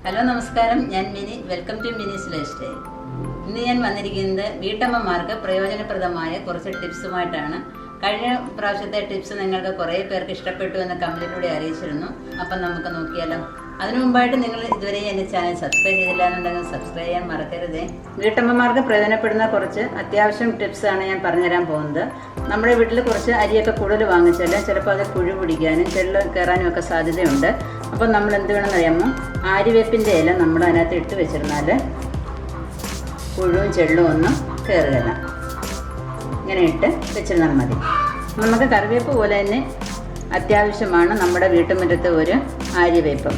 Hello നമസ്കാരം, ഞാൻ Mini. Welcome to Mini's life style. ഇന്ന് ഞാൻ വന്നിരിക്കുന്നത് വീട്ടമ്മമാർക്ക് പ്രയോജനപ്രദമായ കുറച്ച് ടിപ്സുമായിട്ടാണ്. കഴിഞ്ഞ പ്രാവശ്യത്തെ ടിപ്സ് നിങ്ങൾക്ക് കുറേ പേർക്ക് ഇഷ്ടപ്പെട്ടു എന്ന് കമന്റിലൂടെ അറിയിച്ചിരുന്നു. അപ്പം നമുക്ക് നോക്കിയാലോ. അതിനു മുമ്പായിട്ട് നിങ്ങൾ ഇതുവരെ എൻ്റെ ചാനൽ സബ്സ്ക്രൈബ് ചെയ്തില്ല എന്നുണ്ടെങ്കിൽ സബ്സ്ക്രൈബ് ചെയ്യാൻ മറക്കരുതേ. വീട്ടമ്മമാർക്ക് പ്രയോജനപ്പെടുന്ന കുറച്ച് അത്യാവശ്യം ടിപ്സാണ് ഞാൻ പറഞ്ഞുതരാൻ പോകുന്നത്. നമ്മുടെ വീട്ടിൽ കുറച്ച് അരിയൊക്കെ കൂടുതൽ വാങ്ങിച്ചാൽ ചിലപ്പോൾ അത് പുഴു പിടിക്കാനും ചെള്ള് കയറാനും ഒക്കെ സാധ്യതയുണ്ട്. അപ്പം നമ്മൾ എന്ത് വേണമെന്ന് അറിയാമോ, ആര്യവേപ്പിൻ്റെ ഇല നമ്മൾ അതിനകത്ത് ഇട്ട് വെച്ചിരുന്നാൽ പുഴുവും ചെള്ളും ഒന്നും കയറുകയില്ല. ഇങ്ങനെ ഇട്ട് വെച്ചിരുന്നാൽ മതി. നമുക്ക് കറിവേപ്പ് പോലെ തന്നെ അത്യാവശ്യമാണ് നമ്മുടെ വീട്ടുമുറ്റത്ത് ഒരു ആര്യവേപ്പ്.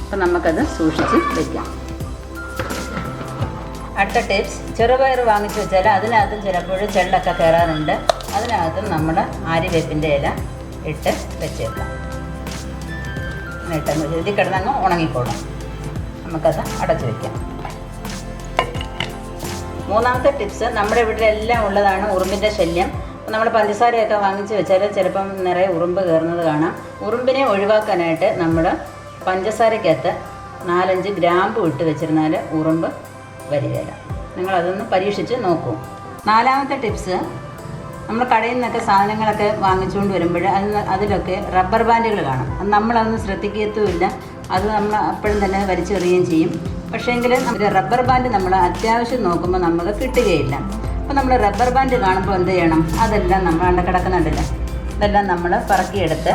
അപ്പം നമുക്കത് സൂക്ഷിച്ച് വയ്ക്കാം. അടുത്ത ടിപ്സ്, ചെറുപയർ വാങ്ങിച്ച് വെച്ചാൽ അതിനകത്തും ചിലപ്പോൾ ചെള്ളൊക്കെ കയറാറുണ്ട്. അതിനകത്തും നമ്മൾ ആര്യവേപ്പിൻ്റെ ഇല ഇട്ട് വെച്ചേക്കാം. ഇട്ടങ്ങ് ഇതിൽ കിടന്നങ്ങ് ഉണങ്ങിക്കോളും. നമുക്കത് അടച്ചു വയ്ക്കാം. മൂന്നാമത്തെ ടിപ്സ്, നമ്മുടെ വീട്ടിലെല്ലാം ഉള്ളതാണ് ഉറുമ്പിൻ്റെ ശല്യം. നമ്മൾ പഞ്ചസാരയൊക്കെ വാങ്ങിച്ച് വെച്ചാൽ ചിലപ്പം നിറയെ ഉറുമ്പ് കയറുന്നത് കാണാം. ഉറുമ്പിനെ ഒഴിവാക്കാനായിട്ട് നമ്മൾ പഞ്ചസാരക്കകത്ത് 4-5 ഗ്രാമ്പു ഇട്ട് വെച്ചിരുന്നാൽ ഉറുമ്പ് വരികയില്ല. നിങ്ങളതൊന്ന് പരീക്ഷിച്ച് നോക്കൂ. നാലാമത്തെ ടിപ്സ്, നമ്മൾ കടയിൽ നിന്നൊക്കെ സാധനങ്ങളൊക്കെ വാങ്ങിച്ചുകൊണ്ട് വരുമ്പോൾ അതിലൊക്കെ റബ്ബർ ബാൻഡുകൾ കാണും. അത് നമ്മളതൊന്നും ശ്രദ്ധിക്കത്തുമില്ല. അത് നമ്മൾ അപ്പോഴും തന്നെ വലിച്ചെറിയുകയും ചെയ്യും. പക്ഷേങ്കിൽ റബ്ബർ ബാൻഡ് നമ്മൾ അത്യാവശ്യം നോക്കുമ്പോൾ നമുക്ക് കിട്ടുകയില്ല. അപ്പോൾ നമ്മൾ റബ്ബർ ബാൻഡ് കാണുമ്പോൾ എന്ത് ചെയ്യണം, അതെല്ലാം നമ്മൾ അവിടെ കിടക്കുന്നുണ്ടല്ലോ, ഇതെല്ലാം നമ്മൾ പറക്കിയെടുത്ത്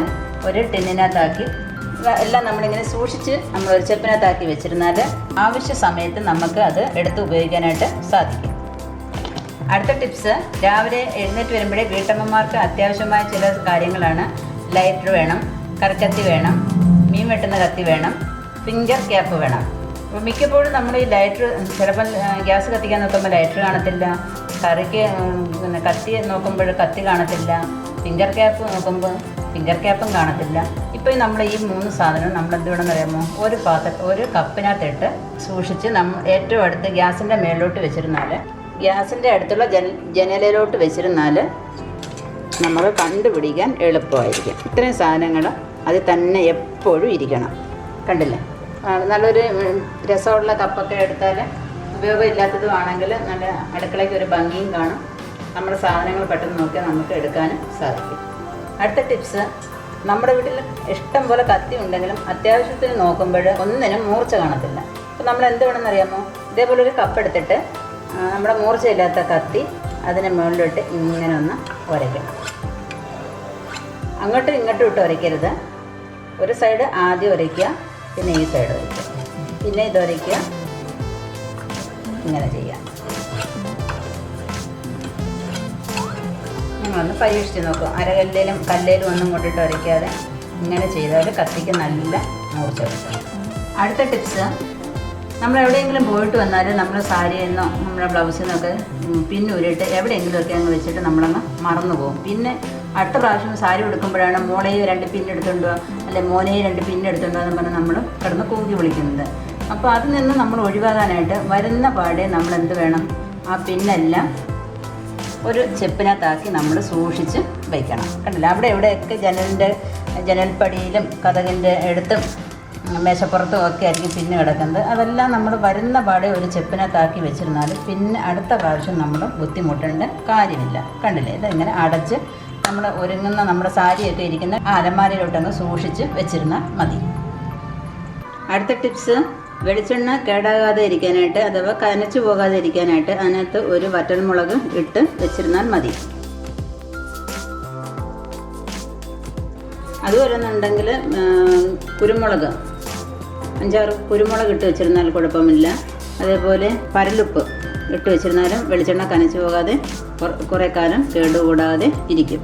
ഒരു ടിന്നിനകത്താക്കി എല്ലാം നമ്മളിങ്ങനെ സൂക്ഷിച്ച് നമ്മൾ ഒരു ചെപ്പിനകത്താക്കി വെച്ചിരുന്നാൽ ആവശ്യ സമയത്ത് നമുക്ക് അത് എടുത്ത് ഉപയോഗിക്കാനായിട്ട് സാധിക്കും. അടുത്ത ടിപ്സ്, രാവിലെ എഴുന്നേറ്റ് വരുമ്പോഴേ വീട്ടമ്മമാർക്ക് അത്യാവശ്യമായ ചില കാര്യങ്ങളാണ്. ലൈറ്റർ വേണം, കറിക്കത്തി വേണം, മീൻ വെട്ടുന്ന കത്തി വേണം, ഫിംഗർ ക്യാപ്പ് വേണം. അപ്പോൾ മിക്കപ്പോഴും നമ്മൾ ഈ ലൈറ്റർ ചിലപ്പം ഗ്യാസ് കത്തിക്കാൻ നോക്കുമ്പോൾ ലൈറ്റർ കാണത്തില്ല, കറിക്ക് പിന്നെ കത്തി നോക്കുമ്പോൾ കത്തി കാണത്തില്ല, ഫിംഗർ ക്യാപ്പ് നോക്കുമ്പോൾ ഫിംഗർ ക്യാപ്പും കാണത്തില്ല. ഇപ്പോൾ നമ്മൾ ഈ 3 സാധനം നമ്മൾ എന്ത് വേണമെന്ന് അറിയാമോ, ഒരു കപ്പിനകത്തിട്ട് സൂക്ഷിച്ച് ഏറ്റവും അടുത്ത് ഗ്യാസിൻ്റെ മേളിലോട്ട് വെച്ചിരുന്നാൽ, ഗ്യാസിൻ്റെ അടുത്തുള്ള ജനലിലോട്ട് വെച്ചിരുന്നാൽ നമ്മൾ കണ്ടുപിടിക്കാൻ എളുപ്പമായിരിക്കും. ഇത്രയും സാധനങ്ങൾ അതിൽ തന്നെ എപ്പോഴും ഇരിക്കണം. കണ്ടില്ലേ, നല്ലൊരു രസമുള്ള കപ്പൊക്കെ എടുത്താൽ ഉപയോഗമില്ലാത്തതുമാണെങ്കിൽ നല്ല അടുക്കളയ്ക്ക് ഒരു ഭംഗിയും കാണും. നമ്മുടെ സാധനങ്ങൾ പെട്ടെന്ന് നോക്കിയാൽ നമുക്ക് എടുക്കാനും സാധിക്കും. അടുത്ത ടിപ്സ്, നമ്മുടെ വീട്ടിൽ ഇഷ്ടം പോലെ കത്തി ഉണ്ടെങ്കിലും അത്യാവശ്യത്തിന് നോക്കുമ്പോൾ ഒന്നിനും മൂർച്ച കാണത്തില്ല. അപ്പോൾ നമ്മൾ എന്ത് വേണമെന്ന് അറിയാമോ, ഇതേപോലെ ഒരു കപ്പ് എടുത്തിട്ട് നമ്മുടെ മൂർച്ചയില്ലാത്ത കത്തി അതിന് മുകളിലോട്ട് ഇങ്ങനെ ഒന്ന് ഉരയ്ക്കണം. അങ്ങോട്ടും ഇങ്ങോട്ടും ഇട്ട് ഉരയ്ക്കരുത്. ഒരു സൈഡ് ആദ്യം ഉരയ്ക്കുക, പിന്നെ ഈ സൈഡ് ഉരയ്ക്കുക, പിന്നെ ഇത് ഉരയ്ക്കുക, ഇങ്ങനെ ചെയ്യാം. നിങ്ങളൊന്ന് പരീക്ഷിച്ച് നോക്കുക. അരകല്ലിലും കല്ലിലും ഒന്നും കൊണ്ടിട്ട് ഉരയ്ക്കാതെ ഇങ്ങനെ ചെയ്താൽ കത്തിക്ക് നല്ല മൂർച്ച കിട്ടും. അടുത്ത ടിപ്സ്, നമ്മൾ എവിടെയെങ്കിലും പോയിട്ട് വന്നാൽ നമ്മൾ സാരിയെന്നോ നമ്മുടെ ബ്ലൗസിനൊക്കെ പിന്നൂരിട്ട് എവിടെയെങ്കിലുമൊക്കെ അങ്ങ് വെച്ചിട്ട് നമ്മളങ്ങ് മറന്നു പോകും. പിന്നെ അടുത്ത പ്രാവശ്യം സാരി എടുക്കുമ്പോഴാണ് മോളെയും 2 പിന്നെടുത്തുണ്ടോ അല്ലെ മോനെയും 2 പിന്നെടുത്തുണ്ടോ എന്ന് പറഞ്ഞാൽ നമ്മൾ കിടന്ന് കൂക്കി വിളിക്കുന്നത്. അപ്പോൾ അതിൽ നിന്ന് നമ്മൾ ഒഴിവാകാനായിട്ട് വരുന്ന പാടെ നമ്മൾ എന്ത് വേണം, ആ പിന്നെല്ലാം ഒരു ചെപ്പിനകത്താക്കി നമ്മൾ സൂക്ഷിച്ച് വയ്ക്കണം. കണ്ടില്ല, അവിടെ എവിടെയൊക്കെ ജനൽപ്പടിയിലും കതകിൻ്റെ അടുത്തും മേശപ്പുറത്തും ഒക്കെ ആയിരിക്കും പിന്നെ കിടക്കുന്നത്. അതെല്ലാം നമ്മൾ വരുന്ന പാടെ ഒരു ചെപ്പിനകത്താക്കി വെച്ചിരുന്നാൽ പിന്നെ അടുത്ത പ്രാവശ്യം നമ്മൾ ബുദ്ധിമുട്ടേണ്ട കാര്യമില്ല. കണ്ടില്ലേ, ഇതിങ്ങനെ അടച്ച് നമ്മൾ ഒരുങ്ങുന്ന നമ്മുടെ സാരിയൊക്കെ ഇരിക്കുന്ന അലമാരയിലോട്ടങ്ങ് സൂക്ഷിച്ച് വെച്ചിരുന്നാൽ മതി. അടുത്ത ടിപ്സ്, വെളിച്ചെണ്ണ കേടാകാതെ ഇരിക്കാനായിട്ട് അഥവാ കനച്ചു പോകാതെ ഇരിക്കാനായിട്ട് അതിനകത്ത് ഒരു വറ്റൽമുളക് ഇട്ട് വെച്ചിരുന്നാൽ മതി. അതുപോലെന്നുണ്ടെങ്കിൽ കുരുമുളക് 5-6 കുരുമുളക് ഇട്ട് വെച്ചിരുന്നാൽ കുഴപ്പമില്ല. അതേപോലെ പരലുപ്പ് ഇട്ട് വെച്ചിരുന്നാലും വെളിച്ചെണ്ണ കനച്ചു പോകാതെ കുറേ കാലം കേടുകൂടാതെ ഇരിക്കും.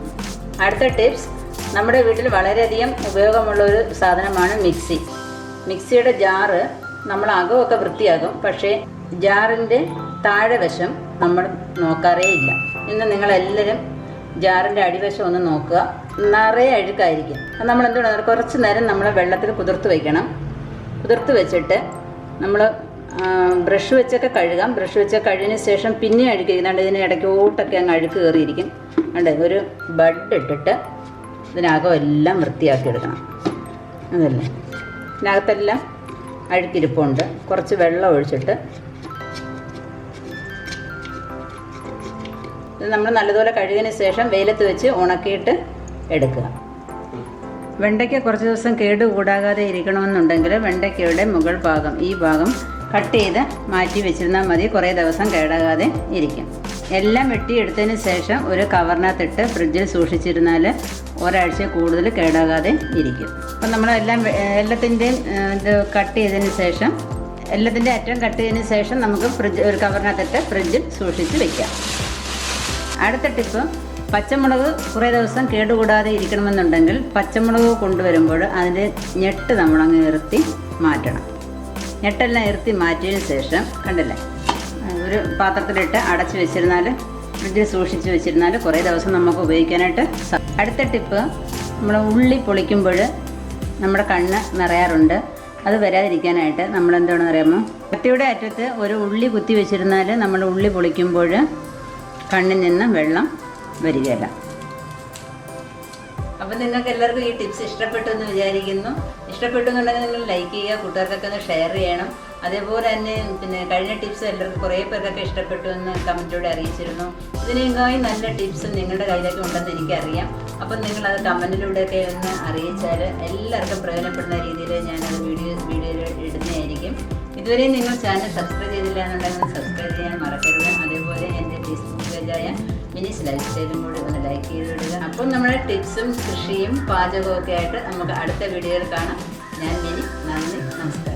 അടുത്ത ടിപ്സ്, നമ്മുടെ വീട്ടിൽ വളരെയധികം ഉപയോഗമുള്ളൊരു സാധനമാണ് മിക്സി. മിക്സിയുടെ ജാറ് നമ്മൾ അകമൊക്കെ വൃത്തിയാകും, പക്ഷേ ജാറിൻ്റെ താഴെ വശം നമ്മൾ നോക്കാറേ ഇല്ല. ഇന്ന് നിങ്ങളെല്ലാവരും ജാറിൻ്റെ അടിവശം ഒന്ന് നോക്കുക, നിറയെ അഴുക്കായിരിക്കും. അത് നമ്മൾ എന്തുകൊണ്ട് കുറച്ച് നേരം നമ്മൾ വെള്ളത്തിൽ കുതിർത്ത് വയ്ക്കണം. കുതിർത്ത് വെച്ചിട്ട് നമ്മൾ ബ്രഷ് വെച്ചൊക്കെ കഴുകാം. ബ്രഷ് വെച്ച് കഴുകിയതിന് ശേഷം പിന്നെ അഴുക്കിരിക്കുന്നുണ്ട്. ഇതിന് ഇടയ്ക്കോട്ടൊക്കെ അങ്ങ് അഴുക്ക് കയറിയിരിക്കും. ഉണ്ട്, ഒരു ബഡ് ഇട്ടിട്ട് ഇതിനകം എല്ലാം വൃത്തിയാക്കി എടുക്കണം. അതല്ലേ, ഇതിനകത്തെല്ലാം അഴുക്കിരിപ്പുണ്ട്. കുറച്ച് വെള്ളം ഒഴിച്ചിട്ട് ഇത് നമ്മൾ നല്ലതുപോലെ കഴുകിയതിന് ശേഷം വെയിലത്ത് വെച്ച് ഉണക്കിയിട്ട് എടുക്കുക. വെണ്ടയ്ക്ക കുറച്ച് ദിവസം കേടുകൂടാതെ ഇരിക്കണമെന്നുണ്ടെങ്കിൽ വെണ്ടയ്ക്കയുടെ മുകൾ ഭാഗം ഈ ഭാഗം കട്ട് ചെയ്ത് മാറ്റി വെച്ചിരുന്നാൽ മതി. കുറേ ദിവസം കേടാകാതെ ഇരിക്കും. എല്ലാം വെട്ടിയെടുത്തതിന് ശേഷം ഒരു കവറിനകത്തിട്ട് ഫ്രിഡ്ജിൽ സൂക്ഷിച്ചിരുന്നാൽ ഒരാഴ്ച കൂടുതൽ കേടാകാതെ ഇരിക്കും. അപ്പം നമ്മളെല്ലാം എല്ലാത്തിൻ്റെയും ഇത് കട്ട് ചെയ്തതിന് ശേഷം എല്ലാത്തിൻ്റെ അറ്റം കട്ട് ചെയ്തതിന് ശേഷം നമുക്ക് ഒരു കവറിനകത്തിട്ട് ഫ്രിഡ്ജിൽ സൂക്ഷിച്ച് വയ്ക്കാം. അടുത്ത ടിപ്പ്, പച്ചമുളക് കുറേ ദിവസം കേടുകൂടാതെ ഇരിക്കണമെന്നുണ്ടെങ്കിൽ പച്ചമുളക് കൊണ്ടുവരുമ്പോൾ അതിൻ്റെ ഞെട്ട് നമ്മളങ്ങ് ഇറുത്തി മാറ്റണം. ഞെട്ടെല്ലാം ഇറുത്തി മാറ്റിയതിന് ശേഷം കണ്ടില്ലേ, ഒരു പാത്രത്തിലിട്ട് അടച്ച് വെച്ചിരുന്നാൽ ഫ്രിഡ്ജിൽ സൂക്ഷിച്ച് വെച്ചിരുന്നാൽ കുറേ ദിവസം നമുക്ക് ഉപയോഗിക്കാനായിട്ട്. അടുത്ത ടിപ്പ്, നമ്മൾ ഉള്ളി പൊളിക്കുമ്പോൾ നമ്മുടെ കണ്ണ് നിറയാറുണ്ട്. അത് വരാതിരിക്കാനായിട്ട് നമ്മൾ എന്താണെന്ന് അറിയാമോ, കത്തിയുടെ അറ്റത്ത് ഒരു ഉള്ളി കുത്തി വെച്ചിരുന്നാൽ നമ്മൾ ഉള്ളി പൊളിക്കുമ്പോൾ കണ്ണിൽ നിന്ന് വെള്ളം വരികയില്ല. അപ്പം നിങ്ങൾക്ക് എല്ലാവർക്കും ഈ ടിപ്സ് ഇഷ്ടപ്പെട്ടു എന്ന് വിചാരിക്കുന്നു. ഇഷ്ടപ്പെട്ടു എന്നുണ്ടെങ്കിൽ നിങ്ങൾ ലൈക്ക് ചെയ്യുക, കൂട്ടുകാർക്കൊക്കെ ഒന്ന് ഷെയർ ചെയ്യണം. അതേപോലെ തന്നെ കഴിഞ്ഞ ടിപ്സ് എല്ലാവർക്കും കുറേ പേർക്കൊക്കെ ഇഷ്ടപ്പെട്ടു എന്ന് കമൻറ്റിലൂടെ അറിയിച്ചിരുന്നു. ഇതിനേക്കായി നല്ല ടിപ്സ് നിങ്ങളുടെ കയ്യിലൊക്കെ ഉണ്ടെന്ന് എനിക്കറിയാം. അപ്പം നിങ്ങളത് കമൻറ്റിലൂടെയൊക്കെ ഒന്ന് അറിയിച്ചാൽ എല്ലാവർക്കും പ്രയോജനപ്പെടുന്ന രീതിയിൽ ഞാനത് വീഡിയോയിൽ ഇടുന്നതായിരിക്കും. ഇതുവരെ നിങ്ങൾ ചാനൽ സബ്സ്ക്രൈബ് ചെയ്തില്ല എന്നുണ്ടെങ്കിൽ സബ്സ്ക്രൈബ് ചെയ്യാൻ മറക്കരുത്. അതേപോലെ എൻ്റെ ഫേസ്ബുക്ക് പേജായ മിനിസ് ലൈഫ് സ്റ്റൈലും കൂടി ഒന്ന് ലൈക്ക് ചെയ്ത് വിടുക. അപ്പം നമ്മുടെ ടിപ്സും കൃഷിയും പാചകവും ഒക്കെ ആയിട്ട് നമുക്ക് അടുത്ത വീഡിയോയിൽ കാണാം. ഞാൻ മിനി, നന്ദി, നമസ്കാരം.